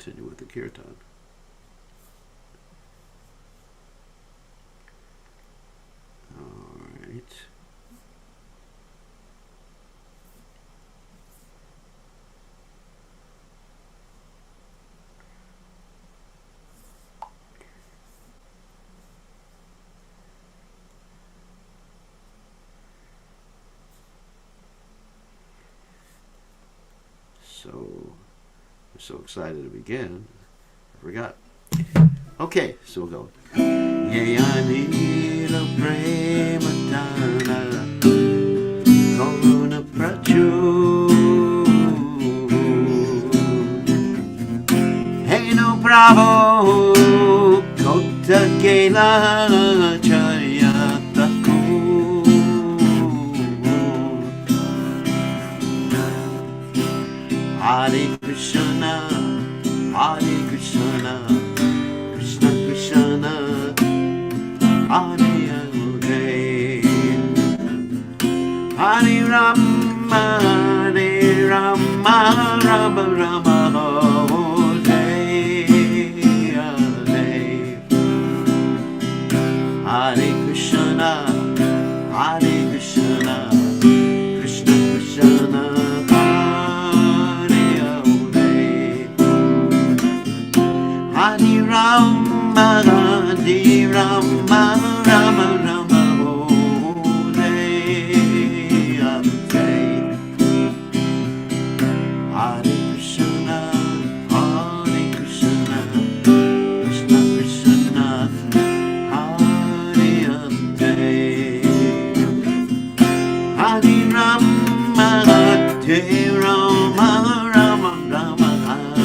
continue with the kirtan. All right. So, we're so excited to begin. I forgot. Okay, so we'll go. Yayanila Prematana Koruna Prachu Hey no Bravo Kota Kela Chayataku Hare Krishna, Hare Krishna, Krishna Krishna, Hare Hare, Hare Rama, Hare Rama, Rama Rama, Hare Hare, Hare Krishna, Hare Krishna, Krishna Krishna. Hare Rama, Hare Rama, Rama Rama, Hare Hare. Hare Krishna, Hare Krishna, Krishna Krishna, Hare Hare. Hare Rama, Hare Rama, Rama Rama, Hare.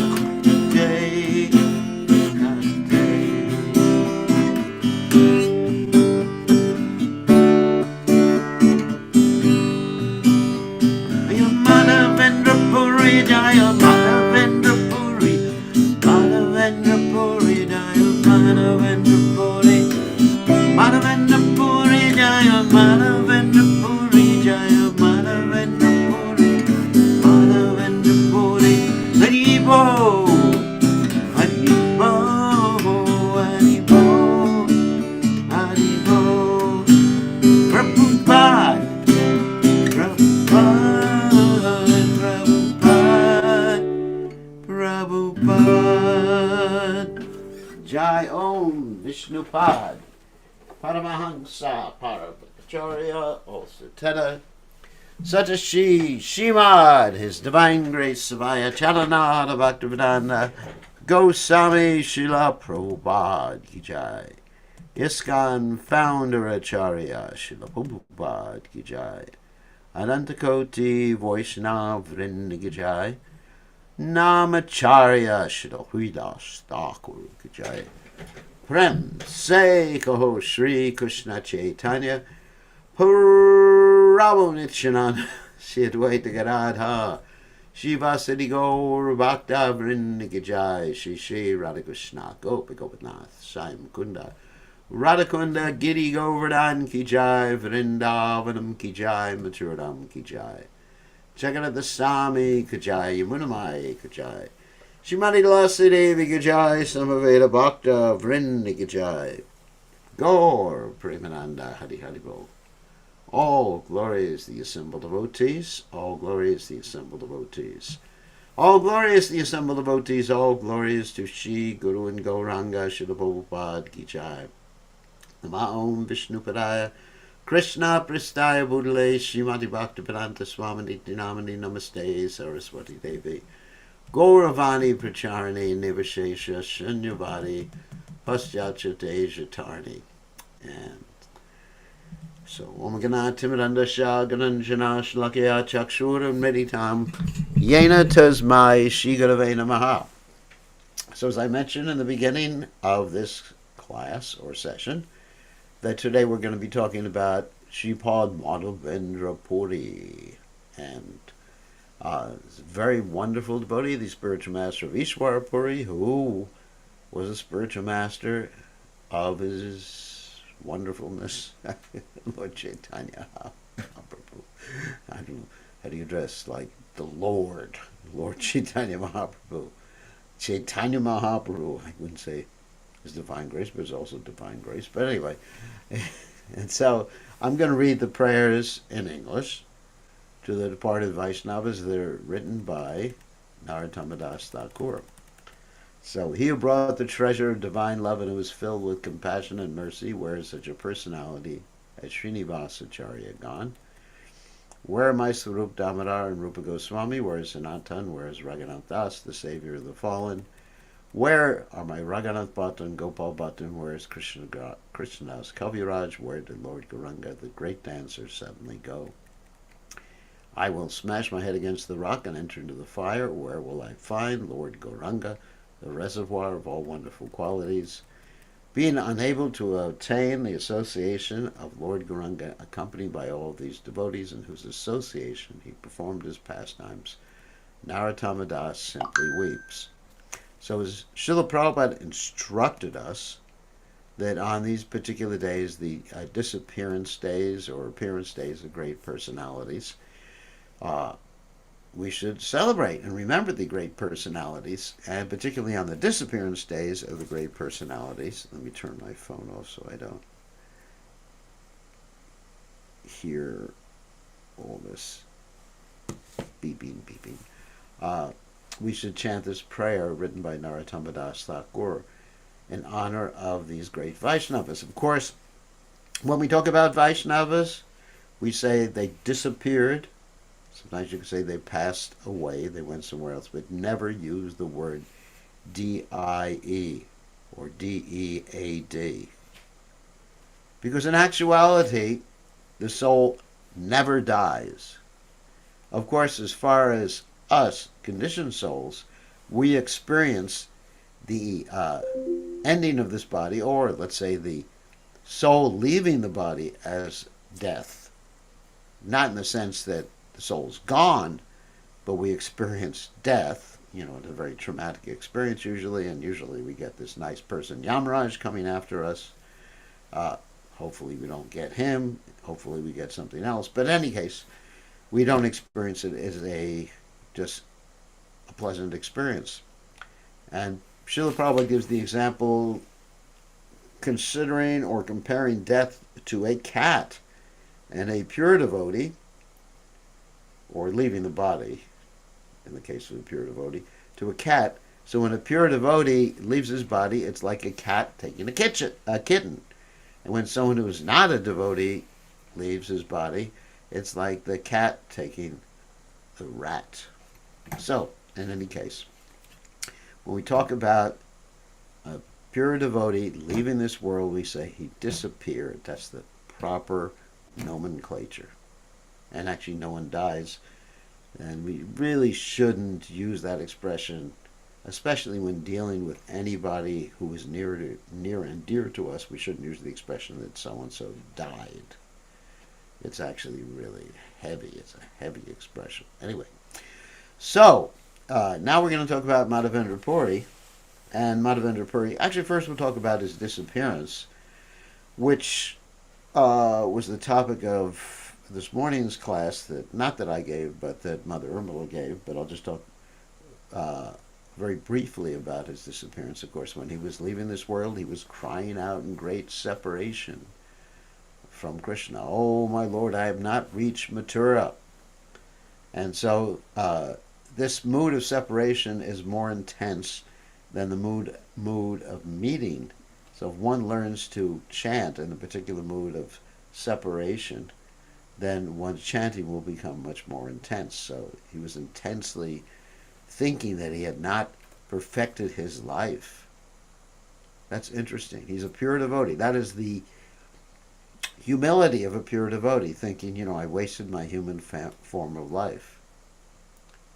Jaya Madhavendra Puri, Madhavendra Puri, Jaya Madhavendra Puri, Madhavendra Puri, Jaya Madhavendra Puri, Jaya Madhavendra Puri, Madhavendra Puri, Haribo, Haribo, Haribo, Haribo, Prabhupada, Prabhupada. Prabhupada Jai Om Vishnupad Paramahansa Parabhacharya also Teta Satashi Shimad His Divine Grace Savaya Chalanada Bhaktivedanta Goswami Srila Prabhupada Ki Jai ISKCON Founder Acharya Srila Prabhupada Ki Jai Anantakoti Vaishnava Vrinda Ki Jai Namacharya Shri Huidas Thakur Ki Jai Prem Se Kaho Shri Krishna Chaitanya Prabhu Nityananda Shri Advaita Gadadha Shivasadi Gaur Bhakta Vrinda Ki Jai Shri Shri Radhakrishna Gopi Gopinath Sai Mukunda Radhakunda Giri Govardhan Ki Jai Vrindavanam Ki Jai Mathuram Ki Jai Jagannath Swami Kajai, Yamunamai Kajai, Shrimati Tulasi Devi Kajai, Samaveda Bhakta Vrinda Kajai, Gaur Premananda Hari Haribo. All glory is the assembled devotees, all glory is the assembled devotees. All glory is the assembled devotees, all glory is to Shri Guru and Gauranga Srila Prabhupada Ki Jai. Nama Om Vishnupadaya Krishna Pristaya Budale Srimati Bhaktivedanta Swami Dinamani Namaste Saraswati Devi Gauravani Pracharani Nivashesha Shunyavadi Paschachate Tarni. And so Om Gana Timidanda Shah Gananjana Shlakya Chakshura Meditam Yena Tasmai Shigaravena Namaha. So as I mentioned in the beginning of this class or session, that today we're going to be talking about Shripad Madhavendra Puri, and very wonderful devotee, the spiritual master of Ishwara Puri, who was a spiritual master of his wonderfulness, Lord Chaitanya Mahaprabhu. How do you address like the Lord Chaitanya Mahaprabhu? Chaitanya Mahaprabhu, I wouldn't say is divine grace, but it's also divine grace. But anyway, and so I'm going to read the prayers in English to the departed Vaishnavas. They're written by Narottama Das Thakur. So he who brought the treasure of divine love and who was filled with compassion and mercy, where is such a personality as Srinivasacharya gone? Where are my Swarup Damodar and Rupa Goswami? Where is Sanatan? Where is Raghunath Das, the savior of the fallen? Where are my Raghunath Bhatt and Gopal Bhatt? Where is Krishnadas Kaviraj? Where did Lord Gauranga, the great dancer, suddenly go? I will smash my head against the rock and enter into the fire. Where will I find Lord Gauranga, the reservoir of all wonderful qualities? Being unable to obtain the association of Lord Gauranga, accompanied by all of these devotees in whose association he performed his pastimes, Narottama Das simply weeps. So as Srila Prabhupada instructed us that on these particular days, the disappearance days or appearance days of great personalities, we should celebrate and remember the great personalities, and particularly on the disappearance days of the great personalities. Let me turn my phone off so I don't hear all this beeping. We should chant this prayer written by Narottama Das Thakur in honor of these great Vaishnavas. Of course, when we talk about Vaishnavas, we say they disappeared. Sometimes you can say they passed away, they went somewhere else, but never use the word D-I-E or D-E-A-D. Because in actuality, the soul never dies. Of course, as far as us, conditioned souls, we experience the ending of this body, or let's say the soul leaving the body as death. Not in the sense that the soul's gone, but we experience death. It's a very traumatic experience usually, and usually we get this nice person, Yamaraj, coming after us. Hopefully we don't get him. Hopefully we get something else. But in any case, we don't experience it as just a pleasant experience. And Srila Prabhupada gives the example considering or comparing death to a cat, and a pure devotee, or leaving the body, in the case of a pure devotee, to a cat. So when a pure devotee leaves his body, it's like a cat taking a kitten. And when someone who is not a devotee leaves his body, it's like the cat taking the rat. So, in any case, when we talk about a pure devotee leaving this world, we say he disappeared. That's the proper nomenclature. And actually no one dies. And we really shouldn't use that expression, especially when dealing with anybody who is near and dear to us. We shouldn't use the expression that so-and-so died. It's actually really heavy. It's a heavy expression. Anyway, so now we're going to talk about Madhavendra Puri. And Madhavendra Puri, actually first we'll talk about his disappearance, which was the topic of this morning's class, that not that I gave, but that Mother Urmila gave. But I'll just talk very briefly about his disappearance. Of course, when he was leaving this world, he was crying out in great separation from Krishna. Oh, my Lord, I have not reached Mathura. And so this mood of separation is more intense than the mood of meeting. So if one learns to chant in a particular mood of separation, then one's chanting will become much more intense. So he was intensely thinking that he had not perfected his life. That's interesting. He's a pure devotee. That is the humility of a pure devotee, thinking, I wasted my human form of life.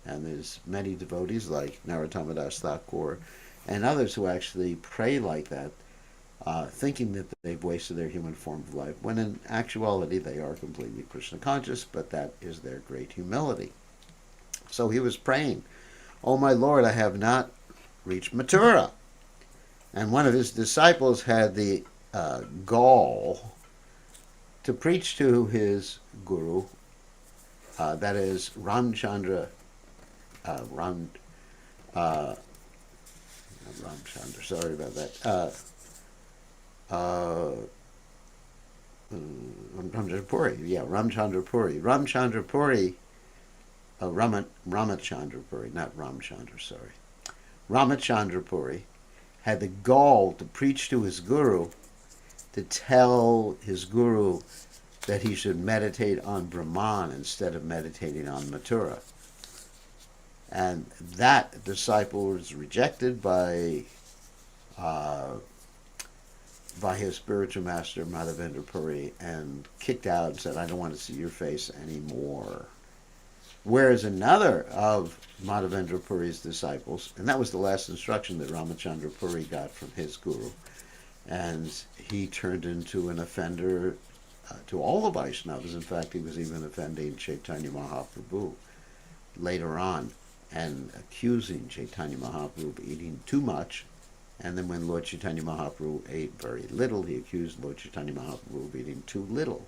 And there's many devotees like Narottama Das Thakur and others who actually pray like that, thinking that they've wasted their human form of life, when in actuality they are completely Krishna conscious, but that is their great humility. So he was praying, oh my Lord, I have not reached Mathura. And one of his disciples had the gall to preach to his guru, that is Ramchandra, Ramchandra, sorry about that. Uh, Ramchandra Puri, yeah, Ramchandra Puri. Ramchandra Puri, Ramachandra Puri, not Ramchandra, sorry. Ramachandra Puri had the gall to preach to his guru, to tell his guru that he should meditate on Brahman instead of meditating on Mathura. And that disciple was rejected uh, by his spiritual master, Madhavendra Puri, and kicked out and said, I don't want to see your face anymore. Whereas another of Madhavendra Puri's disciples, and that was the last instruction that Ramachandra Puri got from his guru, and he turned into an offender to all the Vaishnavas. In fact, he was even offending Chaitanya Mahaprabhu later on and accusing Chaitanya Mahaprabhu of eating too much. And then when Lord Chaitanya Mahaprabhu ate very little, he accused Lord Chaitanya Mahaprabhu of eating too little.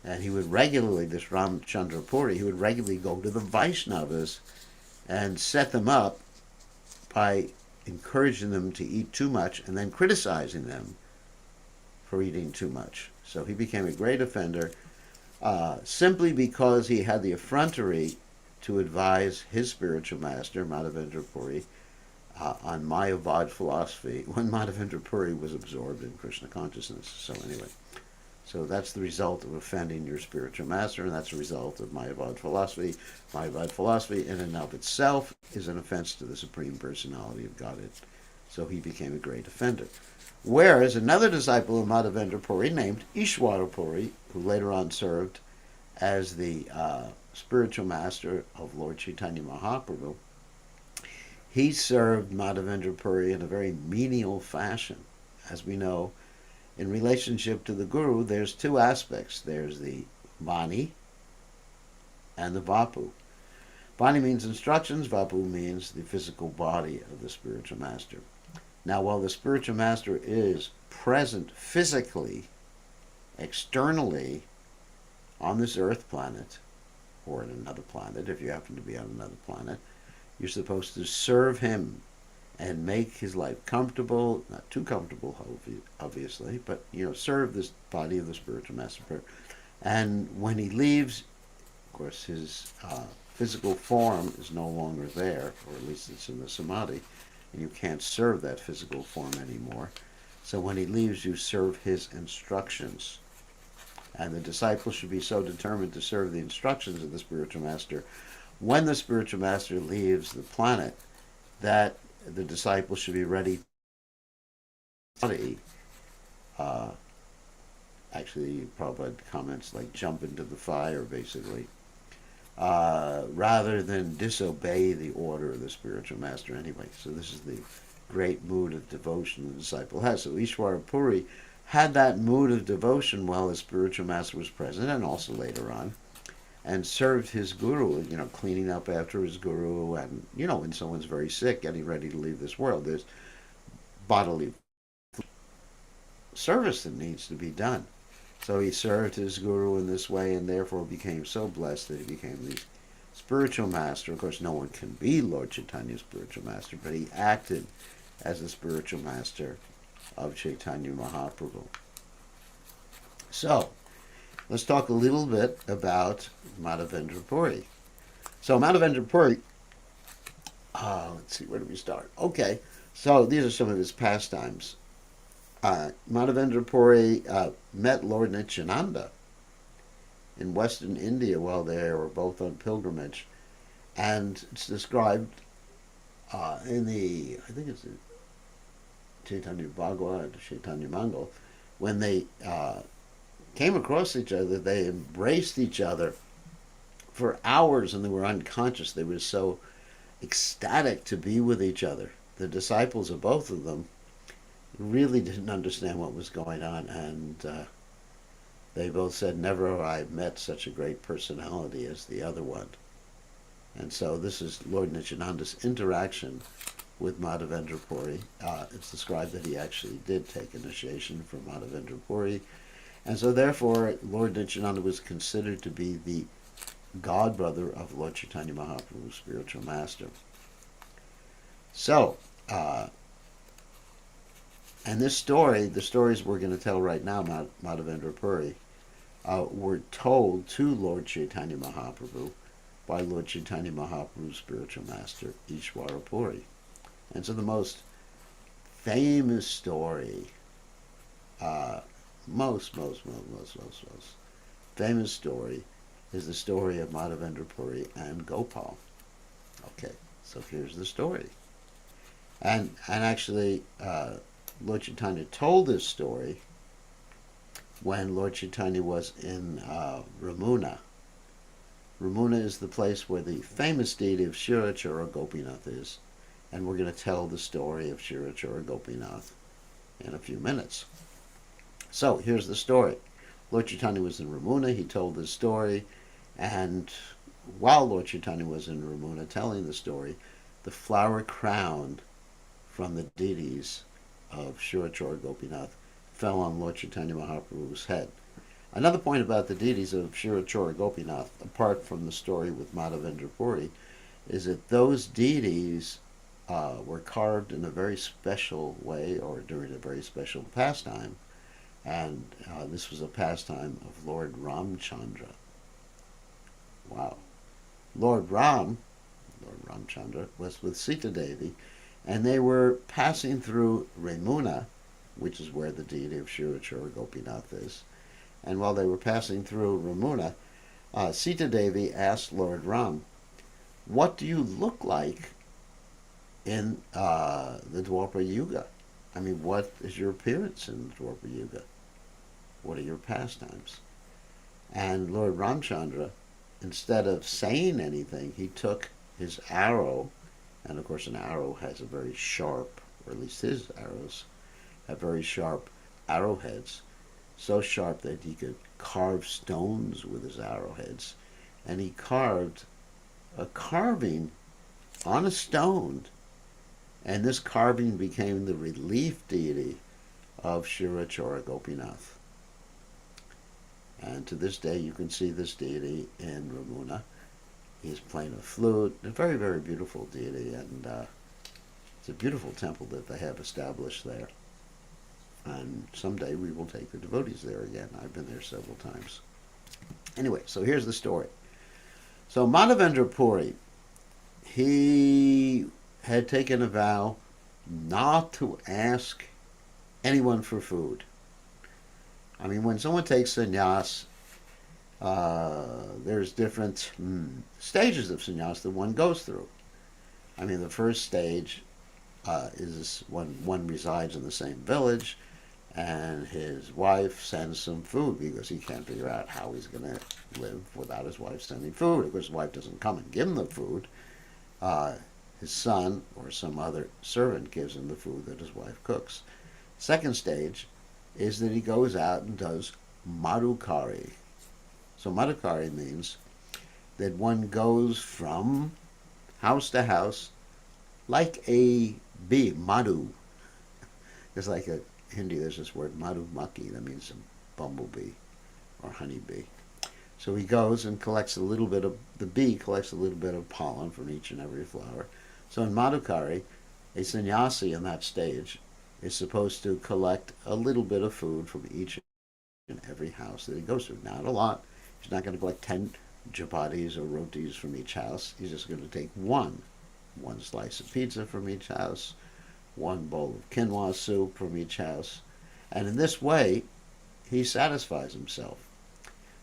And he would regularly, this Ramchandra Puri, he would regularly go to the Vaishnavas and set them up by encouraging them to eat too much and then criticizing them for eating too much. So he became a great offender simply because he had the effrontery to advise his spiritual master, Madhavendra Puri, on Mayavad philosophy when Madhavendra Puri was absorbed in Krishna consciousness. So anyway, so that's the result of offending your spiritual master, and that's a result of Mayavad philosophy. Mayavad philosophy in and of itself is an offense to the Supreme Personality of Godhead. So he became a great offender. Whereas another disciple of Madhavendra Puri named Ishwara Puri, who later on served as the spiritual master of Lord Chaitanya Mahaprabhu, he served Madhavendra Puri in a very menial fashion. As we know, in relationship to the Guru, there's two aspects. There's the Vani and the Vapu. Vani means instructions, Vapu means the physical body of the spiritual master. Now, while the spiritual master is present physically, externally, on this earth planet, or in another planet, if you happen to be on another planet, you're supposed to serve him and make his life comfortable, not too comfortable, obviously, but, serve this body of the spiritual master. And when he leaves, of course, his physical form is no longer there, or at least it's in the samadhi, and you can't serve that physical form anymore. So when he leaves, you serve his instructions. And the disciple should be so determined to serve the instructions of the spiritual master when the spiritual master leaves the planet that the disciple should be ready to actually, Prabhupada comments like jump into the fire, basically, rather than disobey the order of the spiritual master anyway. So this is the great mood of devotion the disciple has. So Ishwara Puri had that mood of devotion while the spiritual master was present, and also later on, and served his guru, cleaning up after his guru, and, when someone's very sick, getting ready to leave this world, there's bodily service that needs to be done. So he served his guru in this way, and therefore became so blessed that he became the spiritual master. Of course, no one can be Lord Chaitanya's spiritual master, but he acted as the spiritual master of Chaitanya Mahaprabhu. So, let's talk a little bit about Madhavendra Puri. So Madhavendra Puri, let's see, where do we start? Okay, so these are some of his pastimes. Madhavendra Puri met Lord Nityananda in Western India while they were both on pilgrimage. And it's described in the, I think it's the Chaitanya Bhagavad, Chaitanya Mangal, when they came across each other, they embraced each other for hours and they were unconscious. They were so ecstatic to be with each other. The disciples of both of them really didn't understand what was going on, and they both said, never have I met such a great personality as the other one. And so this is Lord Nityananda's interaction with Madhavendra Puri. It's described that he actually did take initiation from Madhavendra Puri, and so therefore Lord Nityananda was considered to be the godbrother of Lord Chaitanya Mahaprabhu's spiritual master. So, And this story, the stories we're going to tell right now, Madhavendra Puri, were told to Lord Chaitanya Mahaprabhu by Lord Chaitanya Mahaprabhu's spiritual master, Ishwara Puri. And so the most famous story, most famous story is the story of Madhavendra Puri and Gopal. Okay, so here's the story. And actually, Lord Chaitanya told this story when Lord Chaitanya was in Ramuna. Ramuna is the place where the famous deity of Shirachara Gopinath is, and we're going to tell the story of Shirachara Gopinath in a few minutes. So here's the story. Lord Chaitanya was in Ramuna. He told this story, and while Lord Chaitanya was in Ramuna telling the story, the flower crown from the deities of Shirachara Gopinath fell on Lord Chaitanya Mahaprabhu's head. Another point about the deities of Shirachara Gopinath, apart from the story with Madhavendra Puri, is that those deities were carved in a very special way or during a very special pastime. And this was a pastime of Lord Ramchandra. Wow. Lord Ramchandra, was with Sita Devi, and they were passing through Ramuna, which is where the deity of Shirachara Gopinath is. And while they were passing through Ramuna, Sita Devi asked Lord Ram, "What do you look like in the Dwapara Yuga? I mean, what is your appearance in the Dwapara Yuga? What are your pastimes?" And Lord Ramchandra, instead of saying anything, he took his arrow, and of course an arrow has a very sharp, or at least his arrows have very sharp arrowheads, so sharp that he could carve stones with his arrowheads. And he carved a carving on a stone, and this carving became the relief deity of Shirachara Gopinath. And to this day you can see this deity in Ramuna. He's playing a flute, a very, very beautiful deity, and it's a beautiful temple that they have established there. And someday we will take the devotees there again. I've been there several times. Anyway, so here's the story. So Madhavendra Puri, he had taken a vow not to ask anyone for food. I mean, when someone takes sannyas, there's different stages of sannyas that one goes through. I mean, the first stage is when one resides in the same village, and his wife sends some food because he can't figure out how he's going to live without his wife sending food. Of course, his wife doesn't come and give him the food. His son or some other servant gives him the food that his wife cooks. Second stage is that he goes out and does madhukari. So madhukari means that one goes from house to house like a bee, madhu. There's like a Hindi, there's this word madhumaki, that means a bumblebee or honeybee. So he goes and collects a little bit of, the bee collects a little bit of pollen from each and every flower. So in madhukari, a sannyasi in that stage is supposed to collect a little bit of food from each and every house that he goes to. Not a lot. He's not going to collect 10 chapatis or rotis from each house. He's just going to take one slice of pizza from each house, one bowl of quinoa soup from each house. And in this way, he satisfies himself.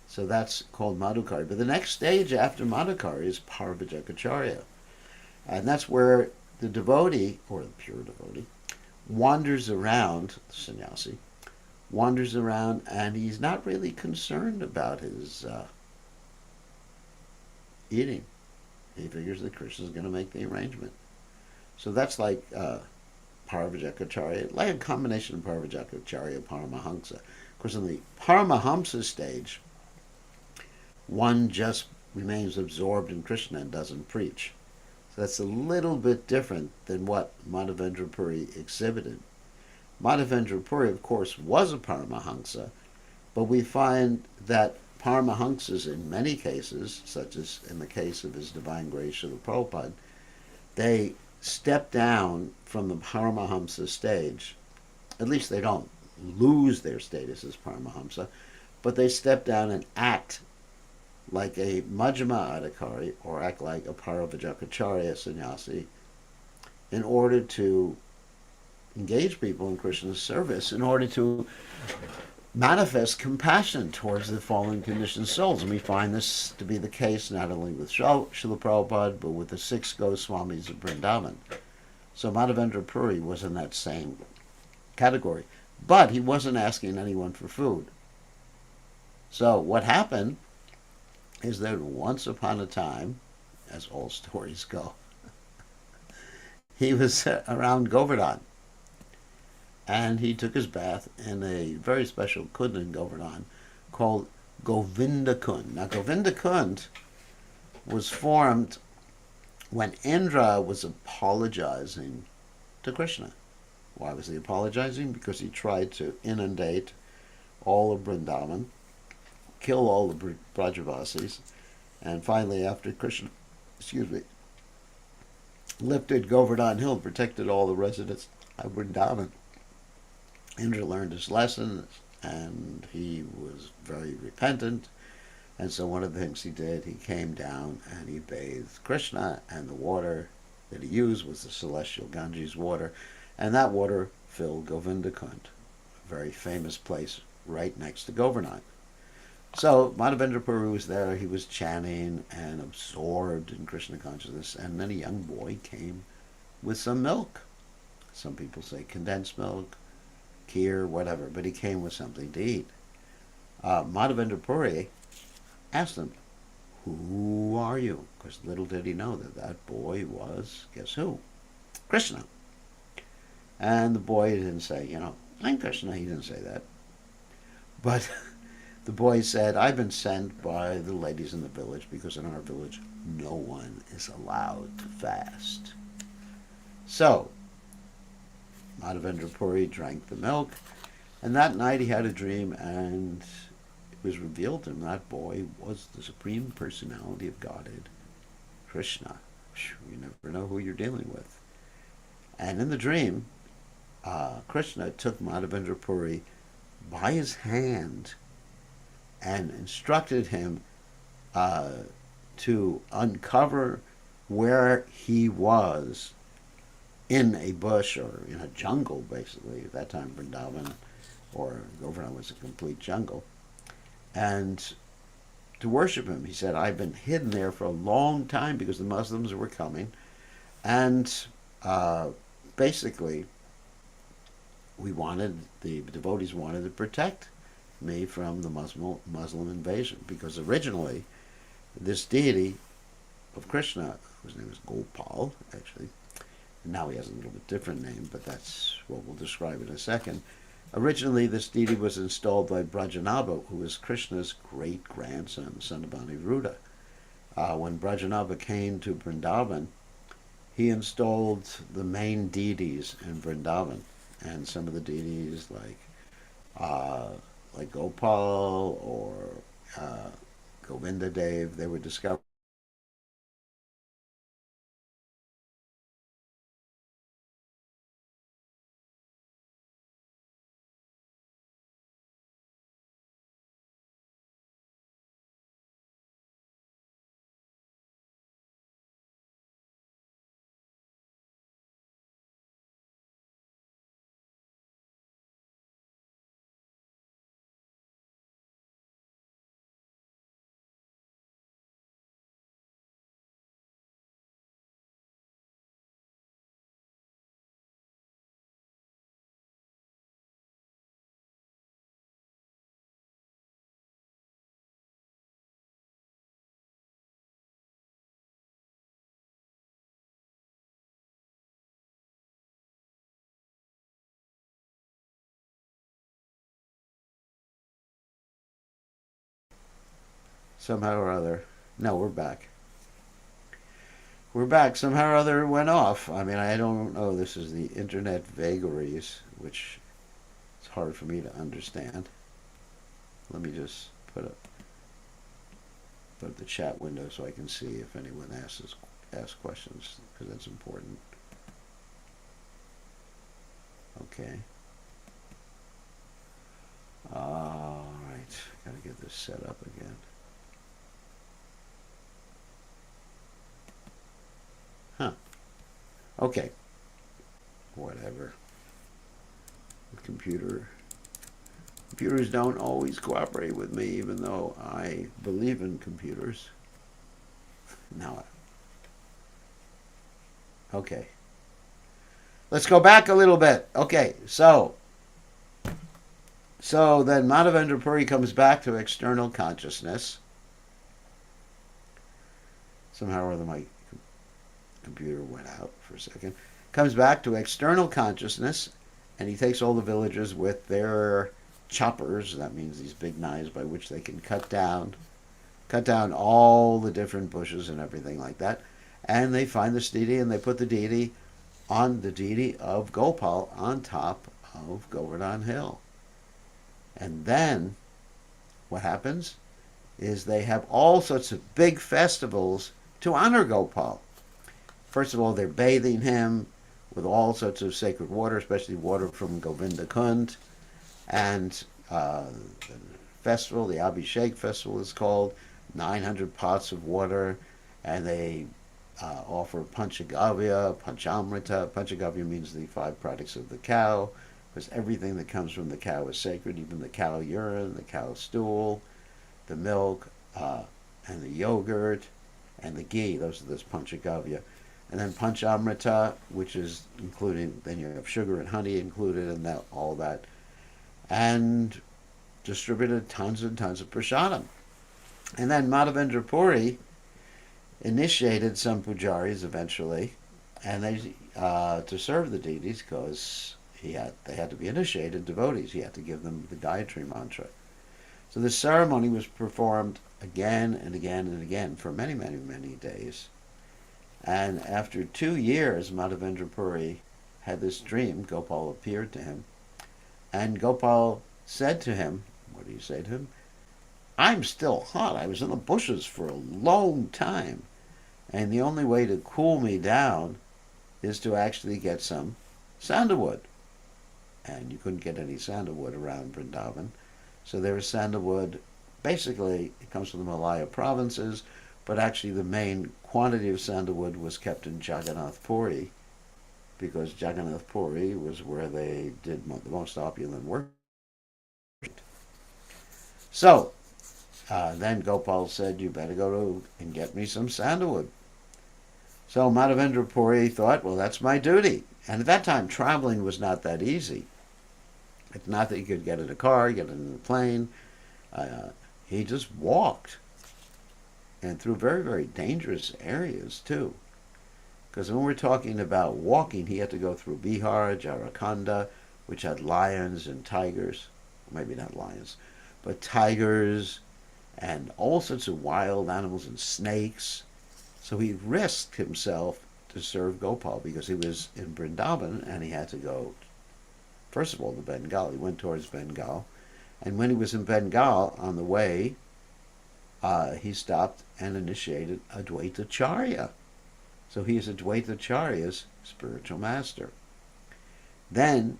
So that's called madhukari. But the next stage after madhukari is parvajakacharya. And that's where the devotee, or the pure devotee, wanders around, the sannyasi, wanders around, and he's not really concerned about his eating. He figures that Krishna's going to make the arrangement. So that's like Parvajakacharya, like a combination of Parvajakacharya and Paramahamsa. Of course, in the Paramahamsa stage, one just remains absorbed in Krishna and doesn't preach. So that's a little bit different than what Madhavendra Puri exhibited. Madhavendra Puri, of course, was a Paramahamsa, but we find that Paramahamsas in many cases, such as in the case of His Divine Grace Srila Prabhupada, they step down from the Paramahamsa stage At least they don't lose their status as Paramahamsa, but they step down and act like a Majjhima Adhikari or act like a Paravajakacharya sannyasi in order to engage people in Krishna's service, in order to manifest compassion towards the fallen conditioned souls. And we find this to be the case not only with Srila Prabhupada, but with the 6 Goswamis of Vrindavan. So Madhavendra Puri was in that same category. But he wasn't asking anyone for food. So what happened is that once upon a time, as all stories go, he was around Govardhan. And he took his bath in a very special kund in Govardhan called Govinda Kund. Now, Govinda Kund was formed when Indra was apologizing to Krishna. Why was he apologizing? Because he tried to inundate all of Vrindavan, kill all the Brajavasis, and finally, after Krishna, lifted Govardhan Hill, protected all the residents of Vrindavan, Indra learned his lesson, and he was very repentant. And so one of the things he did, he came down and he bathed Krishna, and the water that he used was the celestial Ganges water, and that water filled Govinda Kund, a very famous place right next to Govardhan. So Madhavendra Puri was there, he was chanting and absorbed in Krishna consciousness, and then a young boy came with some milk. Some people say condensed milk, kheer, whatever, but he came with something to eat. Madhavendra Puri asked him, "Who are you?" Because little did he know that that boy was, guess who? Krishna. And the boy didn't say, "I'm Krishna." He didn't say that. But the boy said, "I've been sent by the ladies in the village because in our village no one is allowed to fast." So Madhavendra Puri drank the milk, and that night he had a dream, and it was revealed to him that boy was the Supreme Personality of Godhead, Krishna. You never know who you're dealing with. And in the dream, Krishna took Madhavendra Puri by his hand and instructed him to uncover where he was in a bush or in a jungle, basically. At that time, Vrindavan or Govardhan was a complete jungle. And to worship him, he said, "I've been hidden there for a long time because the Muslims were coming. And basically, the devotees wanted to protect me from the Muslim invasion, because originally this deity of Krishna, whose name is Gopal, actually, and now he has a little bit different name, but that's what we'll describe in a second. Originally, this deity was installed by Brajanabha, who was Krishna's great-grandson, the son of Aniruddha. When Brajanabha came to Vrindavan, he installed the main deities in Vrindavan, and some of the deities like Gopal or Govinda Dev, they were discovered. Somehow or other. No, we're back. We're back. Somehow or other it went off. I mean, I don't know. This is the internet vagaries, which it's hard for me to understand. Let me just put up the chat window so I can see if anyone asks questions, because that's important. Okay. this set up again. Huh. Okay. Whatever. Computers don't always cooperate with me, even though I believe in computers. Now, okay. Let's go back a little bit. Okay, so then Madhavendra Puri comes back to external consciousness. Somehow or other my computer went out for a second. Comes back to external consciousness, and he takes all the villagers with their choppers. That means these big knives by which they can cut down all the different bushes and everything like that. And they find this deity, and they put the deity of Gopal on top of Govardhan Hill. And then what happens is they have all sorts of big festivals to honor Gopal. First of all, they're bathing him with all sorts of sacred water, especially water from Govinda Kund. And the festival, the Abhishek festival is called, 900 pots of water, and they offer Panchagavya, Panchamrita. Panchagavya means the 5 products of the cow, because everything that comes from the cow is sacred, even the cow urine, the cow stool, the milk, and the yogurt, and the ghee. Those are this Panchagavya. And then Panchamrita, which is including, then you have sugar and honey included, and all that. And distributed tons and tons of prasadam. And then Madhavendra Puri initiated some pujaris eventually, and they to serve the deities, because they had to be initiated devotees. He had to give them the Gayatri mantra. So this ceremony was performed again and again and again for many, many, many days. And after 2 years, Madhavendra Puri had this dream. Gopal appeared to him, and Gopal said to him, what did he say to him? I'm still hot. I was in the bushes for a long time, and the only way to cool me down is to actually get some sandalwood. And you couldn't get any sandalwood around Vrindavan. So there is sandalwood. Basically, it comes from the Malaya provinces, but actually the main quantity of sandalwood was kept in Jagannath Puri, because Jagannath Puri was where they did the most opulent work. So then Gopal said, you better go and get me some sandalwood. So Madhavendra Puri thought, well, that's my duty. And at that time, traveling was not that easy. It's not that you could get in a car, get in a plane. He just walked, and through very, very dangerous areas, too. Because when we're talking about walking, he had to go through Bihar, Jharkhand, which had lions and tigers. Maybe not lions, but tigers and all sorts of wild animals and snakes. So he risked himself to serve Gopal, because he was in Vrindavan and he had to go, first of all, to Bengal. He went towards Bengal. And when he was in Bengal, on the way, he stopped and initiated Advaita Charya. So he is Advaita Charya's spiritual master. Then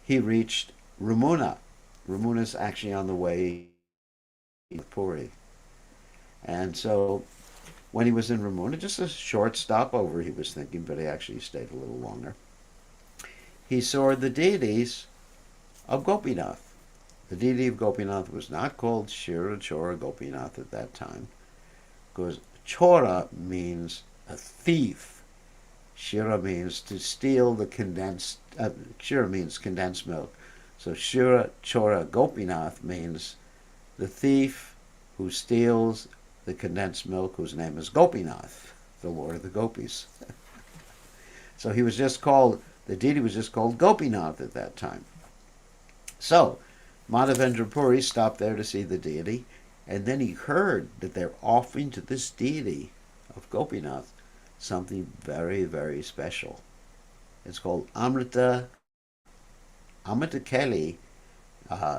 he reached Ramuna. Ramuna is actually on the way to Puri. And so when he was in Ramuna, just a short stopover, he was thinking, but he actually stayed a little longer, he saw the deities of Gopinath. The deity of Gopinath was not called Shira Chora Gopinath at that time, because Chora means a thief. Shira means to steal the condensed, Shira means condensed milk. So Shira Chora Gopinath means the thief who steals the condensed milk, whose name is Gopinath, the Lord of the Gopis. So he was just called, the deity was just called Gopinath at that time. So Madhavendra Puri stopped there to see the deity, and then he heard that they're offering to this deity of Gopinath something very, very special. It's called Amrita. Amrita Keli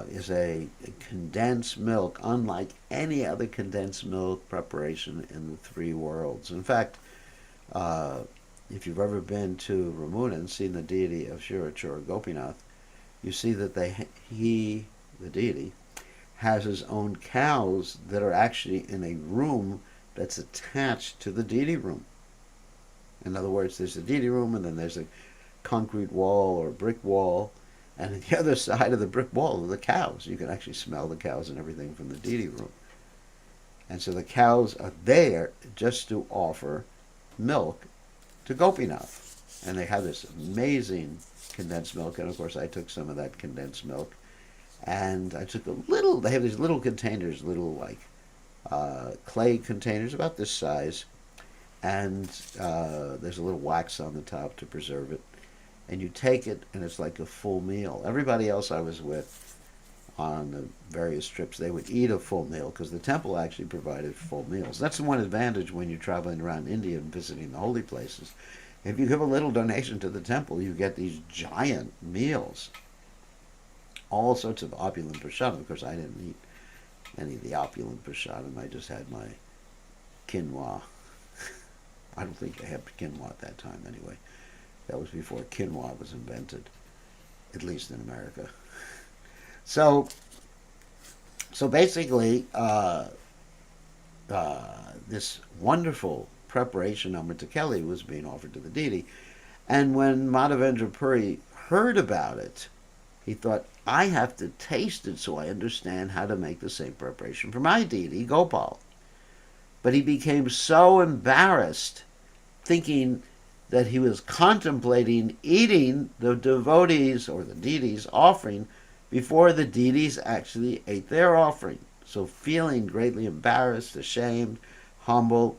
is a condensed milk, unlike any other condensed milk preparation in the 3 worlds. In fact, if you've ever been to Ramuna and seen the deity of Shirachura Gopinath, you see that the deity, has his own cows that are actually in a room that's attached to the deity room. In other words, there's the deity room, and then there's a concrete wall or brick wall, and on the other side of the brick wall are the cows. You can actually smell the cows and everything from the deity room. And so the cows are there just to offer milk to Gopinath. And they have this amazing condensed milk, and of course I took some of that condensed milk, and I took a little, they have these little containers, little like clay containers about this size, and there's a little wax on the top to preserve it. And you take it, and it's like a full meal. Everybody else I was with on the various trips, they would eat a full meal because the temple actually provided full meals. That's the one advantage when you're traveling around India and visiting the holy places. If you give a little donation to the temple, you get these giant meals. All sorts of opulent prasadam. Of course, I didn't eat any of the opulent prasadam. I just had my quinoa. I don't think I had quinoa at that time anyway. That was before quinoa was invented, at least in America. So basically, this wonderful preparation Amrita Kelly was being offered to the deity. And when Madhavendra Puri heard about it, he thought, I have to taste it so I understand how to make the same preparation for my deity, Gopal. But he became so embarrassed, thinking that he was contemplating eating the devotees or the deities' offering before the deities actually ate their offering. So feeling greatly embarrassed, ashamed, humble,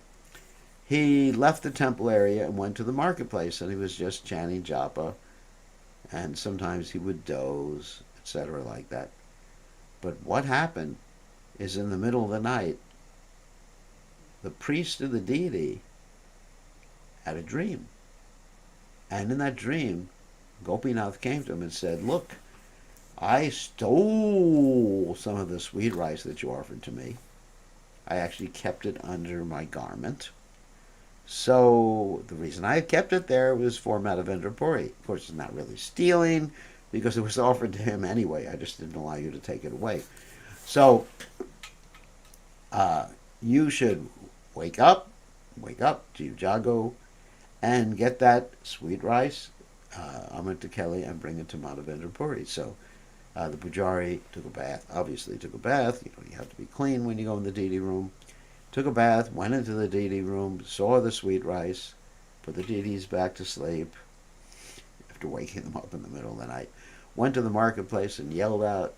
he left the temple area and went to the marketplace, and he was just chanting japa, and sometimes he would doze, etc. like that. But what happened is in the middle of the night, the priest of the deity had a dream. And in that dream, Gopinath came to him and said, look, I stole some of the sweet rice that you offered to me. I actually kept it under my garment. So the reason I kept it there was for Madhavendra Puri. Of course, it's not really stealing because it was offered to him anyway. I just didn't allow you to take it away. So you should wake up, Jiv Jago, and get that sweet rice, Amrita Kelly, and bring it to Madhavendra Puri. So the pujari took a bath, obviously took a bath. You have to be clean when you go in the deity room. Took a bath, went into the deity room, saw the sweet rice, put the deities back to sleep after waking them up in the middle of the night. Went to the marketplace and yelled out,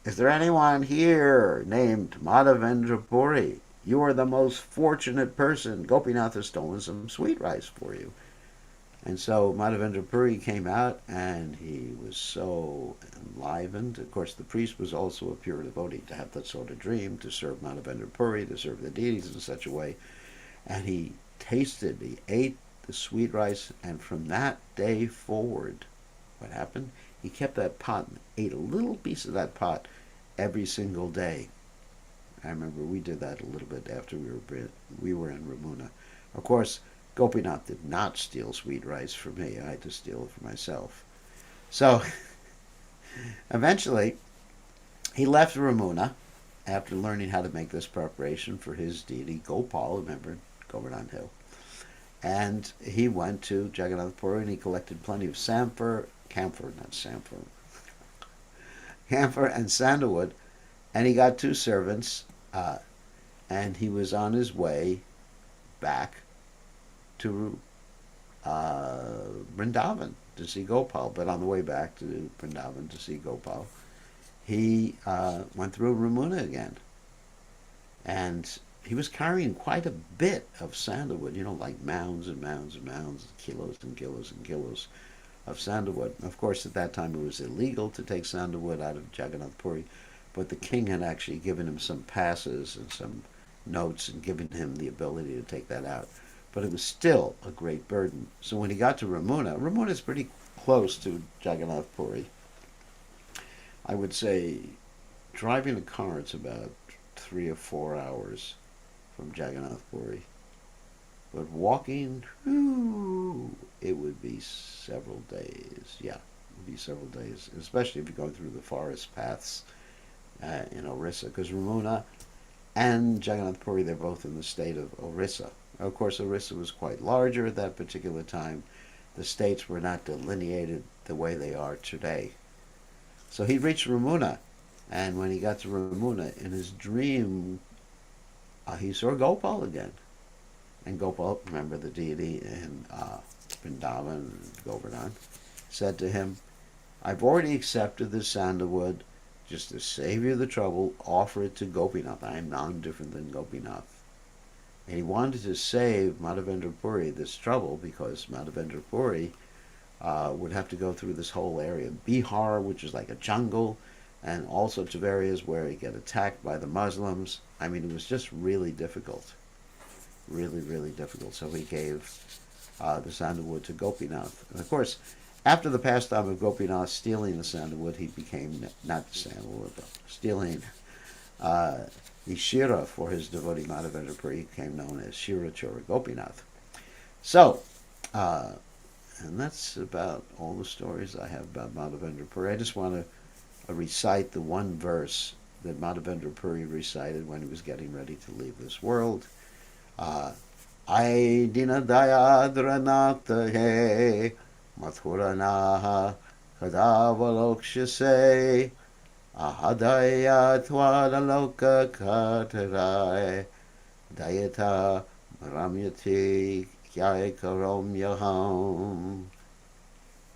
is there anyone here named Madhavendra Puri? You are the most fortunate person. Gopinath has stolen some sweet rice for you. And so Madhavendra Puri came out, and he was so enlivened. Of course, the priest was also a pure devotee to have that sort of dream, to serve Madhavendra Puri, to serve the deities in such a way. And he ate the sweet rice, and from that day forward, what happened? He kept that pot and ate a little piece of that pot every single day. I remember we did that a little bit after we were in Ramuna. Of course, Gopinath did not steal sweet rice from me. I had to steal it for myself. So eventually, he left Ramuna after learning how to make this preparation for his deity Gopal, remember, Govardhan Hill. And he went to Jagannath Puri, and he collected plenty of camphor and sandalwood, and he got 2 servants, and he was on his way back to Vrindavan to see Gopal. But on the way back to Vrindavan to see Gopal, he went through Ramuna again. And he was carrying quite a bit of sandalwood, like mounds and mounds and mounds, kilos and kilos and kilos of sandalwood. Of course, at that time it was illegal to take sandalwood out of Jagannath Puri, but the king had actually given him some passes and some notes and given him the ability to take that out. But it was still a great burden. So when he got to Ramuna is pretty close to Jagannath Puri. I would say driving a car, it's about 3 or 4 hours from Jagannath Puri. But walking, it would be several days. Yeah, it would be several days, especially if you're going through the forest paths in Orissa, because Ramuna and Jagannath Puri, they're both in the state of Orissa. Of course, Orissa was quite larger at that particular time. The states were not delineated the way they are today. So he reached Ramuna, and when he got to Ramuna, in his dream, he saw Gopal again. And Gopal, remember the deity in Vrindavan and Govardhan, said to him, I've already accepted this sandalwood. Just to save you the trouble, offer it to Gopinath. I am non-different than Gopinath. And he wanted to save Madhavendra Puri this trouble because Madhavendra Puri would have to go through this whole area. Bihar, which is like a jungle, and all sorts of areas where he get attacked by the Muslims. I mean, it was just really difficult. Really, really difficult. So he gave the sandalwood to Gopinath. And of course, after the pastime of Gopinath stealing the sandalwood, he became, not the sandalwood, but stealing the Shira for his devotee Madhavendra Puri, became known as Shira Chora Gopinath. So, and that's about all the stories I have about Madhavendra Puri. I just want to recite the one verse that Madhavendra Puri recited when he was getting ready to leave this world. Ai dina dayadranata he mathuranaha kadavalokshase ahadaya twadaloka katarai dayata ramyati kyai karom yaham.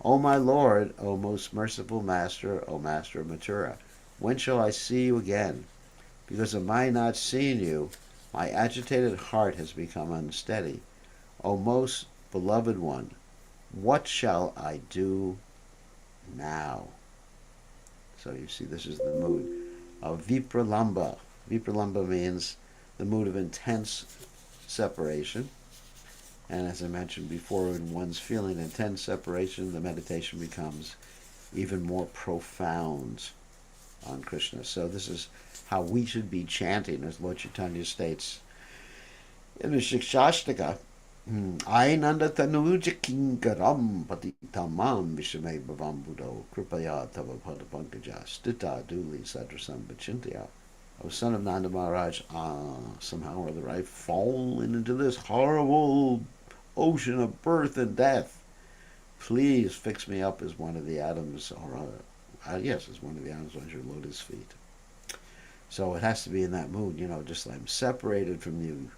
O my Lord, O most merciful Master, O Master of Mathura, when shall I see you again? Because of my not seeing you, my agitated heart has become unsteady. O most beloved one, what shall I do now? So you see, this is the mood of vipralamba. Vipralamba means the mood of intense separation. And as I mentioned before, when one's feeling intense separation, the meditation becomes even more profound on Krishna. So this is how we should be chanting, as Lord Chaitanya states in the Shikshashtaka. Ainanda tanuja kinkaram patitamam vishame bhavam buddho kripaya tava pada pankaja stita duli sadrasam bachintya. O son of Nanda Maharaj, somehow or other I've fallen into this horrible ocean of birth and death. Please fix me up as one of the atoms, or yes, as one of the atoms on your lotus feet. So it has to be in that mood, just like I'm separated from you.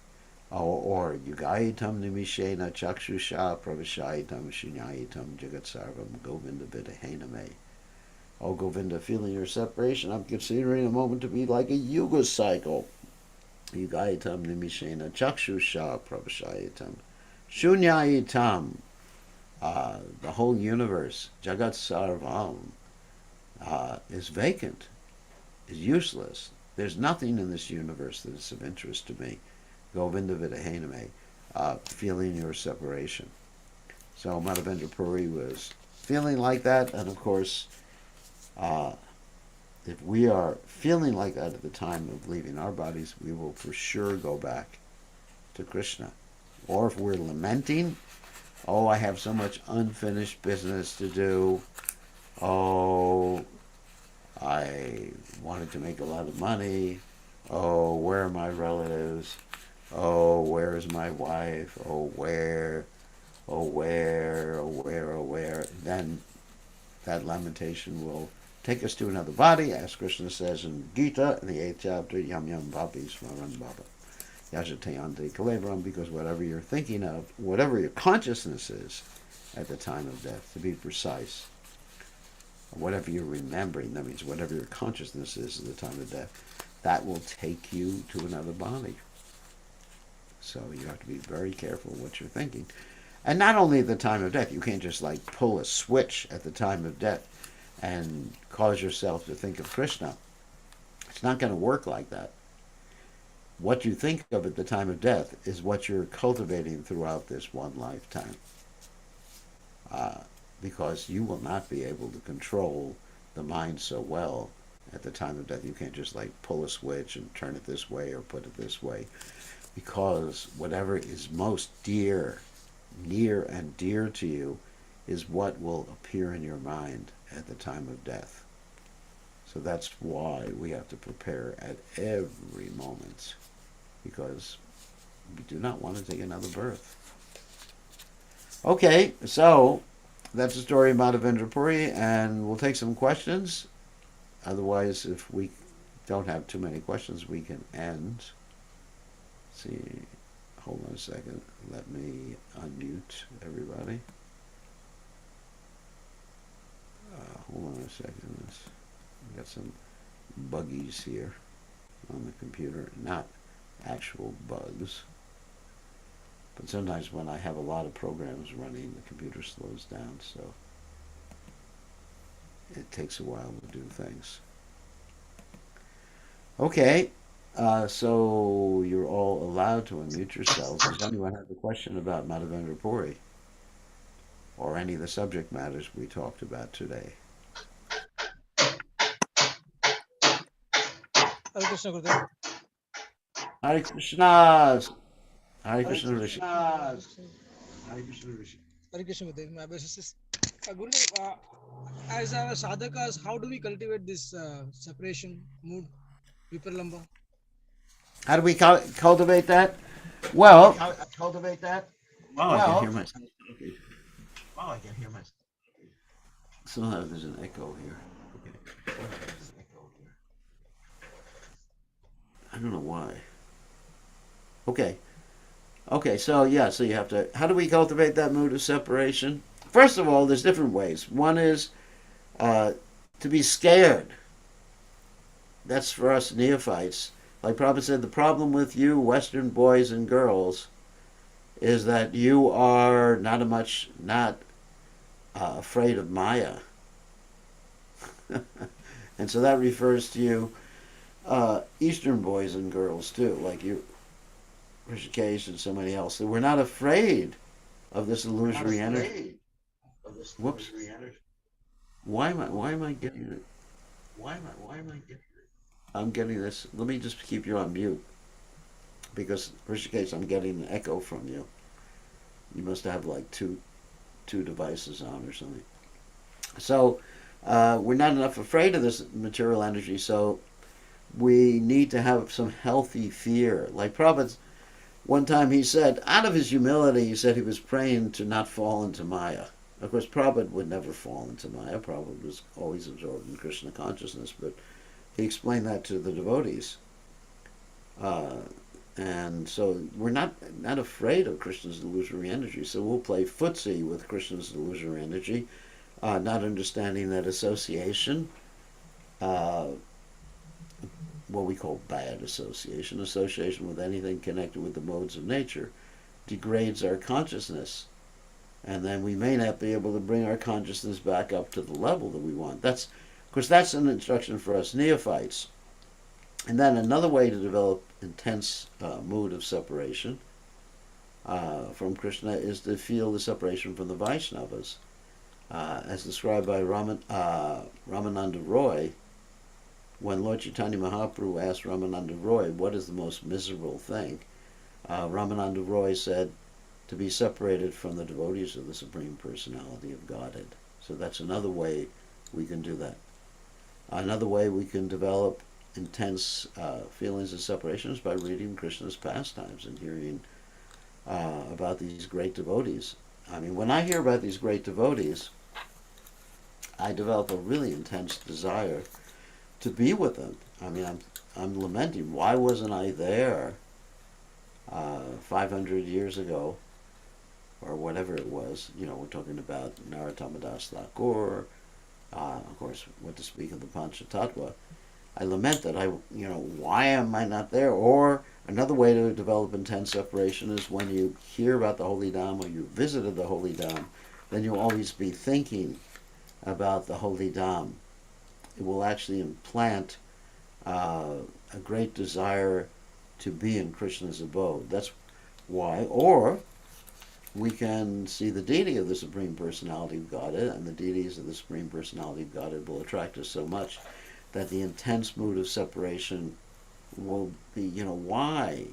Or Yugaitam Nimishena Chakshusha Pravashaitam Shunyaitam Jagatsarvam Govinda Vidahename. Oh Govinda, feeling your separation, I'm considering a moment to be like a yuga cycle. Yugaitam Nimishena Chakshusha Pravashaitam Shunyaitam. The whole universe, Jagat Sarvam, is vacant, is useless. There's nothing in this universe that is of interest to me. Govinda Vidahename, feeling your separation. So Madhavendra Puri was feeling like that, and of course, if we are feeling like that at the time of leaving our bodies, we will for sure go back to Krishna. Or if we're lamenting, oh, I have so much unfinished business to do. Oh, I wanted to make a lot of money. Oh, where are my relatives? Oh, where is my wife? Oh, where? Oh, where? Oh, where? Oh, where? Then that lamentation will take us to another body, as Krishna says in Gita, in the 8th chapter, Yam Yam Bhapi Smaran Baba. Yajatayante Kalebram, because whatever you're thinking of, whatever your consciousness is at the time of death, to be precise, whatever you're remembering, that means whatever your consciousness is at the time of death, that will take you to another body. So you have to be very careful what you're thinking. And not only at the time of death, you can't just like pull a switch at the time of death and cause yourself to think of Krishna. It's not going to work like that. What you think of at the time of death is what you're cultivating throughout this one lifetime. Because you will not be able to control the mind so well at the time of death. You can't just like pull a switch and turn it this way or put it this way. Because whatever is most near and dear to you is what will appear in your mind at the time of death. So that's why we have to prepare at every moment, because we do not want to take another birth. Okay, so that's the story of Madhavendra Puri, and we'll take some questions. Otherwise, if we don't have too many questions, we can end. Let's see, hold on a second. Let me unmute everybody. Hold on a second. We got some buggies here on the computer, not actual bugs. But sometimes when I have a lot of programs running, the computer slows down, so it takes a while to do things. Okay, so you're all allowed to unmute yourselves. Does anyone have a question about Madhavendra Puri or any of the subject matters we talked about today? Hare Krishna Gurudev. Hare Krishna! Hare Hare Krishna Rishi. Krishna. Hare Krishna Rishi. Hare Krishna Gurudev. My best is Gurudev. As our sadhakas, how do we cultivate this separation mood, vipralamba? How do we cultivate that? Well, Cultivate that? oh, I can hear Well, myself. Okay. I can hear myself. Somehow there's an echo here. Okay. I don't know why. Okay. Okay, so yeah, so you have to. How do we cultivate that mood of separation? First of all, there's different ways. One is uh, to be scared. That's for us neophytes. Like Prabhupada said, the problem with you, Western boys and girls, is that you are not afraid of Maya, and so that refers to you, Eastern boys and girls too, like you, Rishikesh, and so many else. So we're not afraid of this illusory energy. Whoops. Why am I getting it? Why am I getting it? I'm getting this. Let me just keep you on mute because Rishikesh, I'm getting an echo from you. You must have like two devices on or something. So we're not enough afraid of this material energy. So we need to have some healthy fear. Like Prabhupada, one time he said, out of his humility, he said he was praying to not fall into Maya. Of course, Prabhupada would never fall into Maya. Prabhupada was always absorbed in Krishna consciousness, but he explained that to the devotees. Uh, and so we're not afraid of Krishna's illusory energy. So we'll play footsie with Krishna's illusory energy, not understanding that association, uh, what we call bad association with anything connected with the modes of nature, degrades our consciousness. And then we may not be able to bring our consciousness back up to the level that we want. Of course, that's an instruction for us neophytes. And then another way to develop intense mood of separation from Krishna is to feel the separation from the Vaishnavas. As described by Ramananda Roy, when Lord Chaitanya Mahaprabhu asked Ramananda Roy, what is the most miserable thing? Ramananda Roy said, to be separated from the devotees of the Supreme Personality of Godhead. So that's another way we can do that. Another way we can develop intense feelings of separation is by reading Krishna's pastimes and hearing about these great devotees. I mean, when I hear about these great devotees, I develop a really intense desire to be with them. I mean, I'm lamenting, why wasn't I there 500 years ago, or whatever it was? You know, we're talking about Narottama Das Thakur, of course, what to speak of the Panchatattva. I lament that why am I not there? Or another way to develop intense separation is when you hear about the Holy Dham or you visited the Holy Dham, then you'll always be thinking about the Holy Dham. It will actually implant a great desire to be in Krishna's abode. That's why. Or we can see the deity of the Supreme Personality of Godhead, and the deities of the Supreme Personality of Godhead will attract us so much that the intense mood of separation will be, why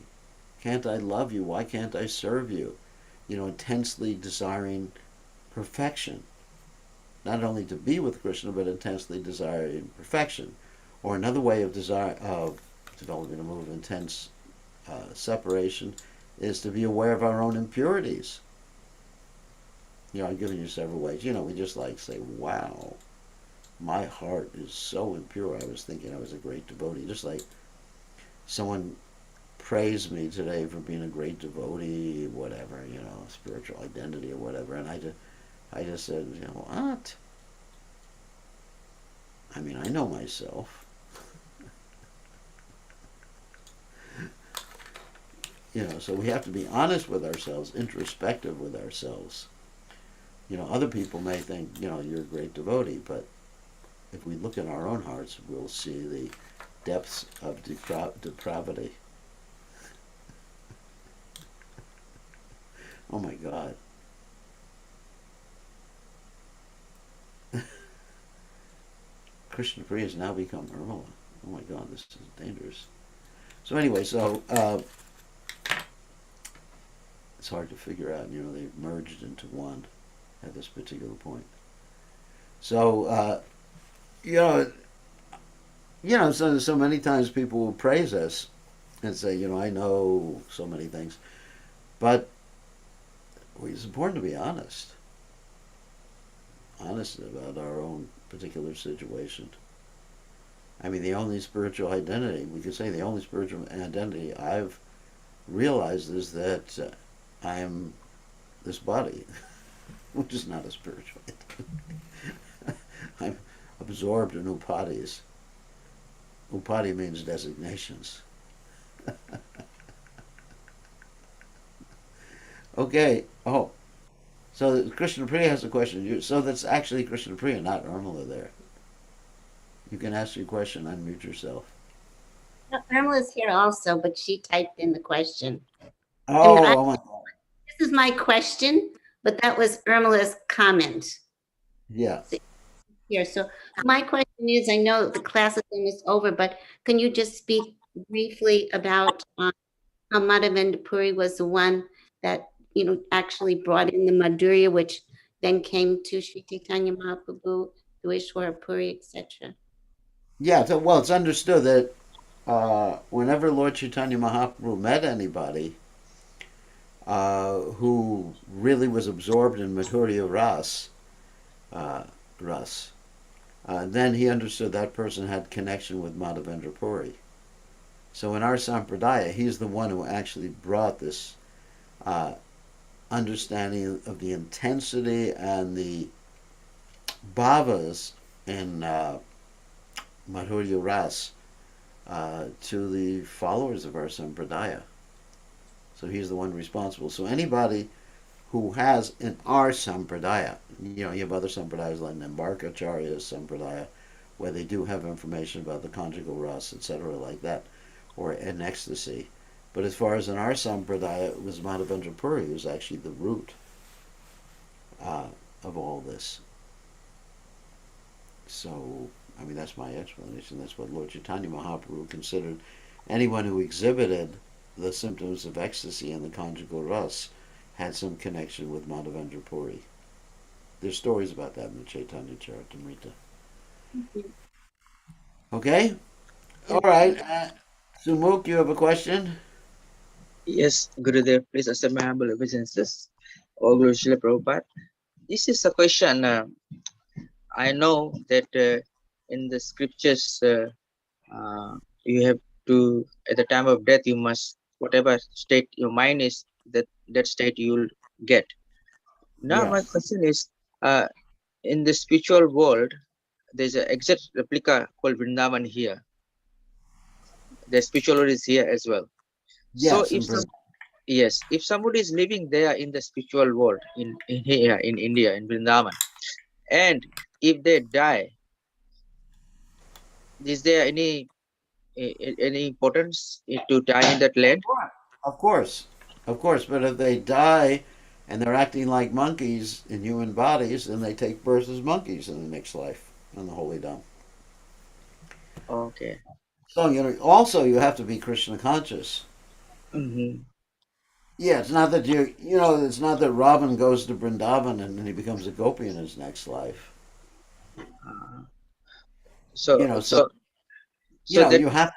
can't I love you? Why can't I serve you? Intensely desiring perfection. not only to be with Krishna, but intensely desiring perfection. Or another way of desire of developing a move of intense separation is to be aware of our own impurities. I'm giving you several ways. We just like say, wow, my heart is so impure. I was thinking I was a great devotee. Just like someone praised me today for being a great devotee, whatever, spiritual identity or whatever. And I just said, what? I mean, I know myself. So we have to be honest with ourselves, introspective with ourselves. Other people may think, you're a great devotee, but if we look in our own hearts, we'll see the depths of depravity. Oh my God. Krishna Priya has now become Irmala. Oh my God, this is dangerous. So anyway, it's hard to figure out. They've merged into one at this particular point. So you know, so many times people will praise us and say, I know so many things, but it's important to be honest about our own particular situation. I mean, the only spiritual identity, we could say the only spiritual identity I've realized is that I am this body, which is not a spiritual identity. I'm absorbed in upadis. Upadi means designations. Okay. Oh, so Krishna Priya has a question. So that's actually Krishna Priya, not Irmala there. You can ask your question, unmute yourself. No, Irma's here also, but she typed in the question. Oh my God. This is my question, but that was Irma's comment. Yeah. Here, so my question is, I know the class is almost over, but can you just speak briefly about how Madhavendra Puri was the one that actually brought in the Madhurya, which then came to Sri Chaitanya Mahaprabhu, to Ishwara Puri, etc. Yeah. Well, it's understood that whenever Lord Chaitanya Mahaprabhu met anybody who really was absorbed in Madhurya uh, ras, then he understood that person had connection with Madhavendra Puri. So in our sampradaya, he's the one who actually brought this uh, understanding of the intensity and the bhavas in Madhurya Ras to the followers of our sampradaya. So he's the one responsible. So anybody who has in our sampradaya, you have other sampradayas like Nimbarkacharya's sampradaya, where they do have information about the conjugal ras, etc., like that, or in ecstasy. But as far as in our sampradaya, it was Madhavendra Puri who was actually the root of all this. So, I mean, that's my explanation. That's what Lord Chaitanya Mahaprabhu considered anyone who exhibited the symptoms of ecstasy and the conjugal ras had some connection with Madhavendra Puri. There's stories about that in the Chaitanya Charitamrita. Okay? All right. Sumuk, you have a question? Yes, Gurudev, please accept my humble obeisances. O Guru Srila Prabhupada. This is a question. I know that in the scriptures, you have to, at the time of death, you must, whatever state your mind is, that state you will get. Now, my Yes. question is, in the spiritual world, there's an exact replica called Vrindavan here. The spiritual world is here as well. So, Yes. if somebody is living there in the spiritual world, in here, in India, in Vrindavan, and if they die, is there any importance to die in that land? Of course. Of course. But if they die and they're acting like monkeys in human bodies, then they take birth as monkeys in the next life in the holy dom. Okay. So, also you have to be Krishna conscious. Mm-hmm. Yeah, it's not that it's not that Ravan goes to Vrindavan and then he becomes a gopi in his next life. So You know, so you so know, that you have,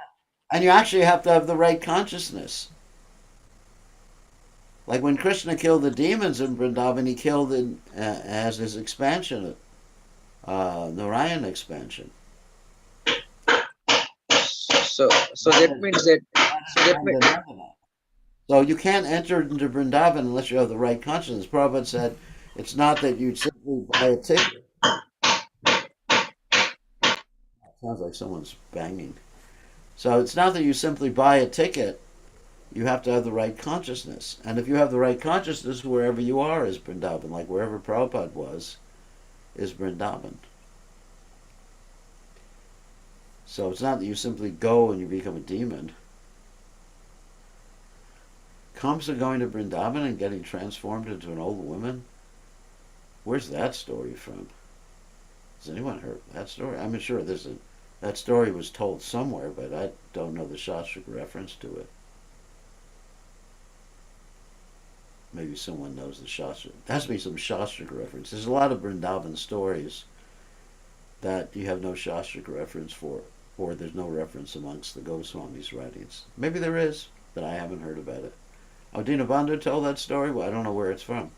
and you actually have to have the right consciousness. Like when Krishna killed the demons in Vrindavan, he killed in as his expansion, Narayan expansion. so that means that so that means So you can't enter into Vrindavan unless you have the right consciousness. Prabhupada said, it's not that you simply buy a ticket. Sounds like someone's banging. So it's not that you simply buy a ticket. You have to have the right consciousness. And if you have the right consciousness, wherever you are is Vrindavan. Like wherever Prabhupada was, is Vrindavan. So it's not that you simply go and you become a demon. Kamsa going to Vrindavan and getting transformed into an old woman? Where's that story from? Has anyone heard that story? I'm sure that story was told somewhere, but I don't know the Shastric reference to it. Maybe someone knows the Shastric. There has to be some Shastric reference. There's a lot of Vrindavan stories that you have no Shastric reference for, or there's no reference amongst the Goswamis' writings. Maybe there is, but I haven't heard about it. Oh, Dinabandhu told that story? Well, I don't know where it's from.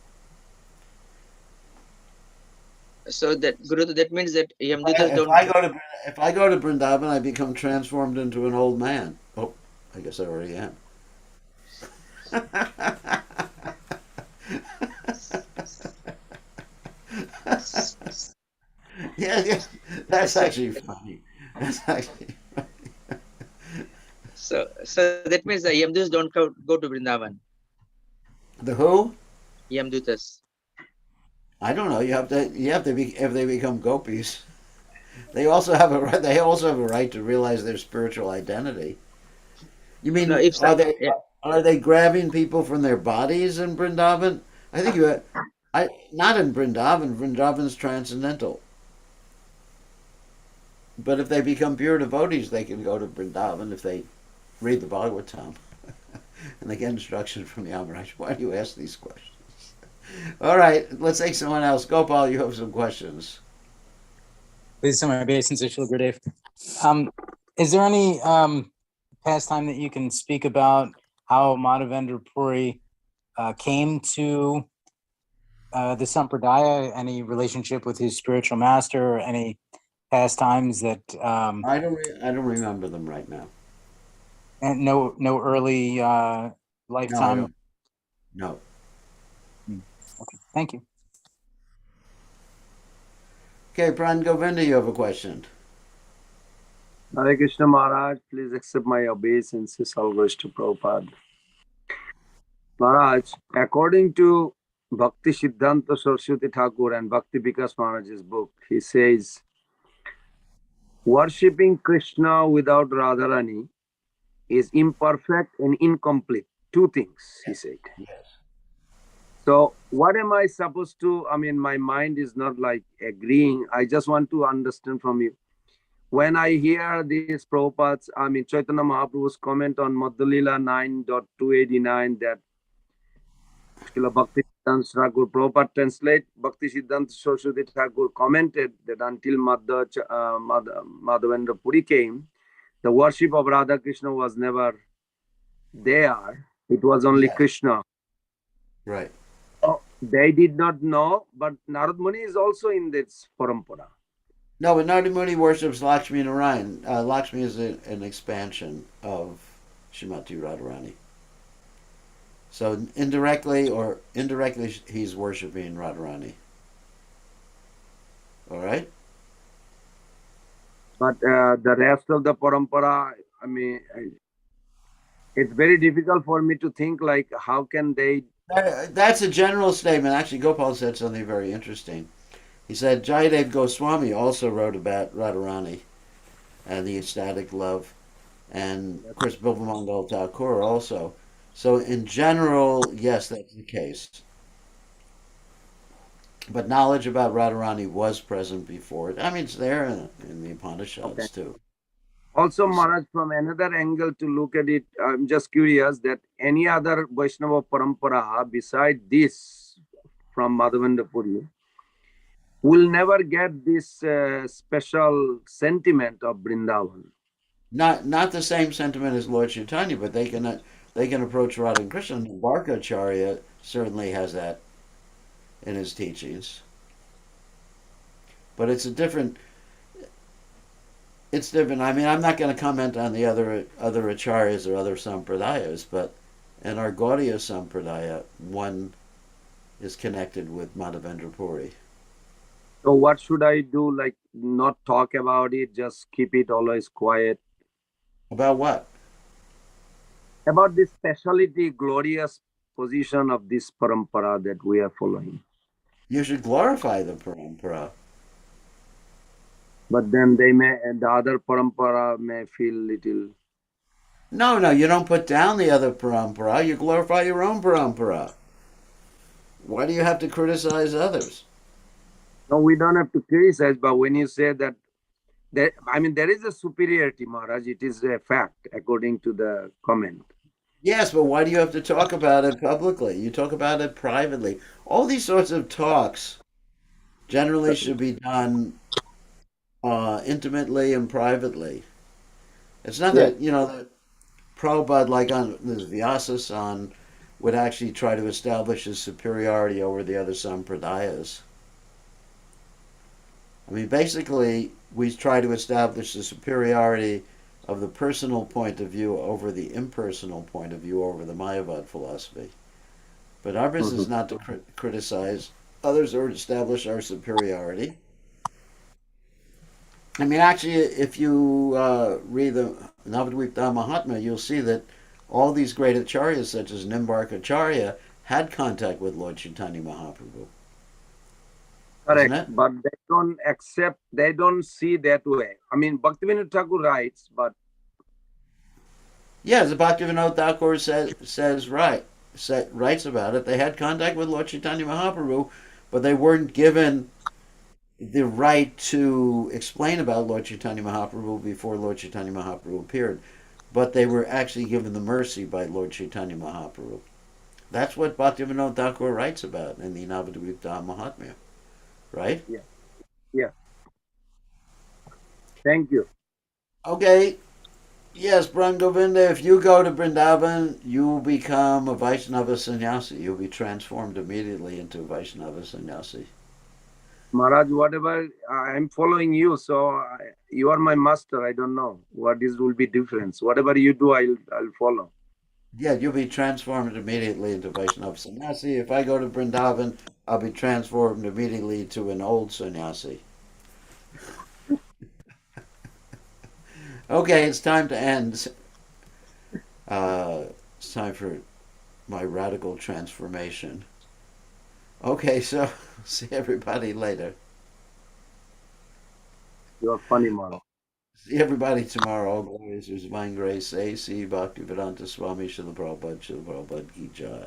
so that Guru, that means that Yamdutas If don't. I go to if I go to Vrindavan, I become transformed into an old man. Oh, I guess I already am. Yeah, yeah, that's So actually funny. That's actually so that means the Yamdutas don't go to Vrindavan. the who? Yamdutas. I don't know. You have to be if they become gopis. They also have a right. They also have a right to realize their spiritual identity. You No, mean if yeah, are they grabbing people from their bodies in Vrindavan? I think you. I not in Vrindavan. Vrindavan's transcendental. But if they become pure devotees, they can go to Vrindavan if they read the Bhagavatam and they get instruction from Yamaraj. Why do you ask these questions? All right, let's take someone else. Gopal, you have some questions. Please send my obeisance to Gurudev. Is there any pastime that you can speak about how Madhavendra Puri came to the Sampradaya? Any relationship with his spiritual master, or any pastimes that I don't remember them right now. and no early No, I lifetime? don't. No. Okay, thank you. Okay, Pran Govinda, you have a question. Hare Krishna Maharaj, please accept my obeisances. All goes to Prabhupada. Maharaj, according to Bhakti Siddhanta Saraswati Thakur and Bhakti Vikas Maharaj's book, he says, worshipping Krishna without Radharani is imperfect and incomplete. Two things, he said. Yes. So what am I supposed to, my mind is not like agreeing. I just want to understand from you. When I hear these Prabhupada's, Chaitanya Mahaprabhu's comment on Madhulila 9.289 that Srila Bhakti Siddhanta Thakur, Prabhupada translate, Bhakti Siddhanta Saraswati Thakur commented that until Madhavendra Puri came, the worship of Radha Krishna was never there. It was only Krishna. Right. Oh, they did not know, but Narad Muni is also in this parampara. No, but Narada Muni worships Lakshmi Narayan. Lakshmi is an expansion of Shrimati Radharani. So indirectly, he's worshiping Radharani. All right? But the rest of the parampara, it's very difficult for me to think like how can they. That's a general statement. Actually, Gopal said something very interesting. He said Jayadev Goswami also wrote about Radharani and the ecstatic love, and of course Bilvamangal Thakur also. So in general, yes, that's the case. But knowledge about Radharani was present before. It's there in the Upanishads too. Also, Maharaj, from another angle to look at it, I'm just curious that any other Vaishnava parampara beside this from Madhavendra Puri, will never get this special sentiment of Vrindavan. Not the same sentiment as Lord Chaitanya, but they can approach Radha and Krishna. Barkacharya certainly has that in his teachings, but it's a different. It's different. I mean, I'm not going to comment on the other acharyas or other sampradayas, but in our Gaudiya sampradaya, one is connected with Madhavendra Puri. So what should I do? Like not talk about it, just keep it always quiet. About what? About this speciality, glorious position of this parampara that we are following. You should glorify the parampara. But then the other parampara may feel little. No, you don't put down the other parampara. You glorify your own parampara. Why do you have to criticize others? No, we don't have to criticize, but when you say that, there is a superiority, Maharaj. It is a fact, according to the comment. Yes, but why do you have to talk about it publicly? You talk about it privately. All these sorts of talks generally should be done intimately and privately. It's not that, that Prabhupada, like on the Vyasa-san, would actually try to establish his superiority over the other sampradayas. I mean, basically, we try to establish the superiority of the personal point of view over the impersonal point of view over the Mayavad philosophy. But our business is not to criticize others or establish our superiority. I mean, actually, if you read the Navadvipta Mahatma, you'll see that all these great acharyas, such as Nimbarkacharya, had contact with Lord Chaitanya Mahaprabhu. Correct, but they don't see that way. I mean, Bhaktivinoda Thakur writes, but yeah, the Bhaktivinoda Thakur writes about it. They had contact with Lord Chaitanya Mahaprabhu, but they weren't given the right to explain about Lord Chaitanya Mahaprabhu before Lord Chaitanya Mahaprabhu appeared. But they were actually given the mercy by Lord Chaitanya Mahaprabhu. That's what Bhaktivinoda Thakur writes about in the Navadvipta Mahatmya. Right? Yeah. Thank you. Okay. Yes, Brangovinda, if you go to Vrindavan, you will become a Vaishnava sannyasi. You'll be transformed immediately into a Vaishnava sannyasi. Maharaj, whatever, I'm following you, so you are my master. I don't know what will be difference. Whatever you do, I'll follow. Yeah, you'll be transformed immediately into Vaishnava sannyasi. If I go to Vrindavan, I'll be transformed immediately to an old sannyasi. Okay, it's time to end. It's time for my radical transformation. Okay, so see everybody later. You're funny, Maharaj. See everybody tomorrow. All glories, there's divine grace. A.C. Bhaktivedanta Swami Srila Prabhupada Ki Jai.